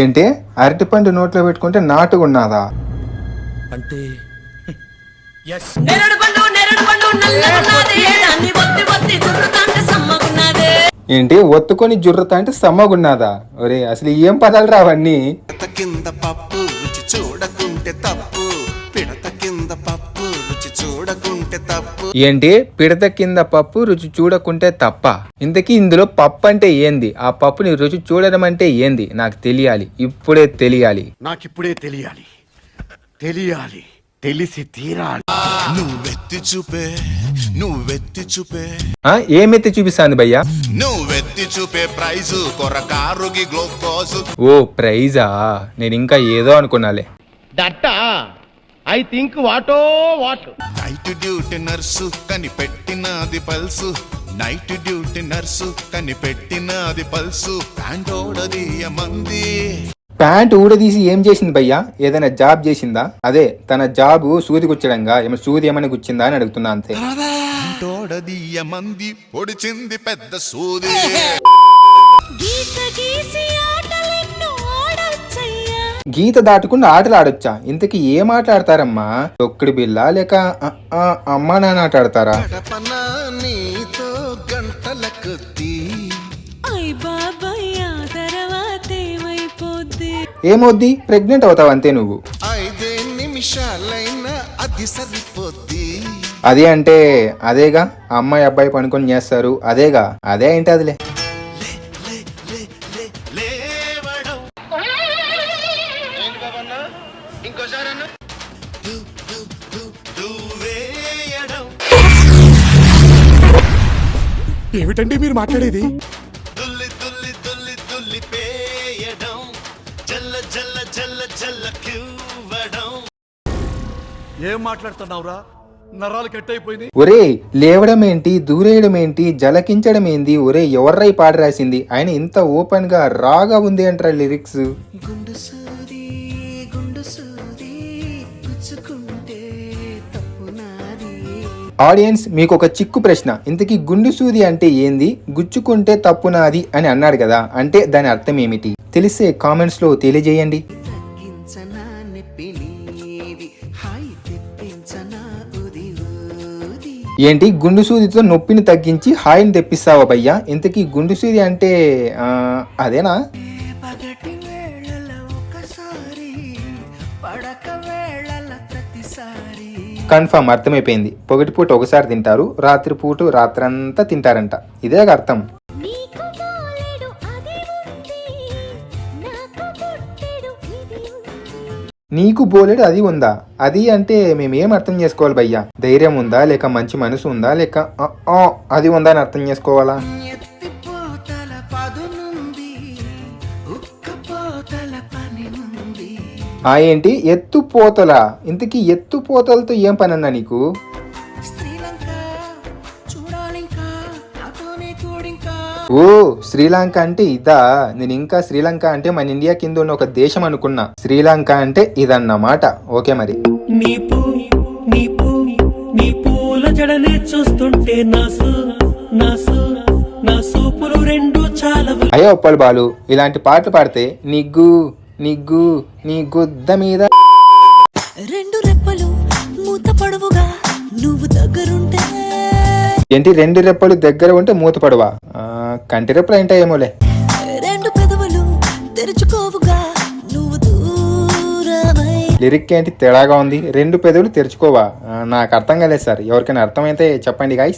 ఏంటి అరటిపండు నోట్లో పెట్టుకుంటే నాటుకున్నాదా అంటే ఏంటి ఒత్తుకొని జుర్రతా అంటే సమ్మగున్నాదా? ఒరే అసలు ఏం పదాలు రావన్నీ. కింద పప్పు రుచి చూడకుంటే తప్పు, పిడత కింద పప్పు రుచి చూడకుంటే తప్పు. ఏంటి పిడత కింద పప్పు రుచి చూడకుంటే తప్ప? ఇంతకీ ఇందులో పప్పు అంటే ఏంది? ఆ పప్పుని రుచి చూడడం అంటే ఏంది? నాకు తెలియాలి, ఇప్పుడే తెలియాలి. నాకిప్పుడే తెలియాలి, తెలియాలి, తెలిసి తీరాలి. నువ్వెత్తి చూపే, నువ్వెత్తి చూపే, ఏమెత్తి చూపిస్తాంది భయ్యా? నువ్వెత్తి చూపే ప్రైజు కొరకారుగి గ్లూకోజు. ఓ ప్రైజా, నేను ఇంకా ఏదో అనుకున్నాలే. దట్టా ఐ థింక్ వాటో వాట్. నైట్ డ్యూటీ నర్సు కనిపెట్టినది పల్సు, నైట్ డ్యూటీ నర్సు కనిపెట్టినది పల్సు. ప్యాంటోడదీయ మంది. ప్యాంట్ ఊడదీసి ఏం చేసింది భయ్యా? ఏదైనా జాబ్ చేసిందా? అదే తన జాబు సూది గుచ్చడంగా, ఏమో సూది ఏమైనా గుచ్చిందా అని అడుగుతున్నా అంతే. ప్యాంటోడదీయ మంది పొడిచింది పెద్ద సూది. గీత దాటుకుని ఆటలు ఆడొచ్చా? ఇంతకీ ఏం ఆట ఆడతారమ్మా? తొక్కుడు బిల్ల లేక అమ్మా నాన్న ఆట ఆడతారా? ఏమవుద్ది? ప్రెగ్నెంట్ అవుతావు అంతే నువ్వు. 5 నిమిషాలైనా అది సరిపోద్ది. అదే అంటే అదేగా, అమ్మాయి అబ్బాయి పనుకొని చేస్తారు అదేగా. అదే ఏంటి అదిలే. ఏమిటండి మీరు మాట్లాడేది? ఏం మాట్లాడుతున్నావురా? నరాలు కట్ అయిపోయింది. ఒరే లేవడం ఏంటి, దూరేయడం ఏంటి, జలకించడం ఏంది? ఒరే ఎవర్రై పాట రాసింది? ఆయన ఇంత ఓపెన్ గా రాగా ఉంది అంటారా లిరిక్స్. ఆడియన్స్ మీకు ఒక చిక్కు ప్రశ్న. ఇంతకీ గుండు సూది అంటే ఏంది? గుచ్చుకుంటే తప్పు నాది అని అన్నాడు కదా, అంటే దాని అర్థం ఏమిటి? తెలిసే కామెంట్స్ లో తెలియజేయండి. ఏంటి గుండు సూదితో నొప్పిని తగ్గించి హాయిని తెప్పిస్తావా భయ్యా? ఇంతకీ గుండు సూది అంటే అదేనా? కన్ఫర్మ్ అర్థమైపోయింది. పొగటిపూట ఒకసారి తింటారు, రాత్రిపూట రాత్రంతా తింటారంట. ఇదే అర్థం. నీకు బోలెడు అది ఉందా? అది అంటే మేమేం అర్థం చేసుకోవాలి భయ్యా? ధైర్యం ఉందా, లేక మంచి మనసు ఉందా, లేక అది ఉందా అని అర్థం చేసుకోవాలా? ఏంటి ఎత్తుపోతల? ఇంతకీ ఎత్తుపోతలతో ఏం పని అన్నా నీకు? ఓ శ్రీలంక అంటే ఇదా? నేను ఇంకా శ్రీలంక అంటే మన ఇండియా కింద ఉన్న ఒక దేశం అనుకున్నా. శ్రీలంక అంటే ఇదన్నమాట. ఓకే మరి. అయ్యో ఒప్పలు బాలు, ఇలాంటి పాటలు పాడితే నిగ్గు నిగ్గు నీ గుద్ద మీద. 2 రెప్పలు మూత పడవుగా నువ్వు దగ్గరుంటే. ఏంటి 2 రెప్పలు దగ్గర ఉంటే మూత పడవా? కంటి రెప్పలు ఏంటేమోలే. 2 పెదవులు తెరుచుకోవుగా నువ్వు దూరమై. లిరిక్ ఏంటి తేడాగా ఉంది? 2 పెదవులు తెరుచుకోవా? నాకు అర్థం కాలేదు సార్. ఎవరికైనా అర్థమైతే చెప్పండి గాయ్స్.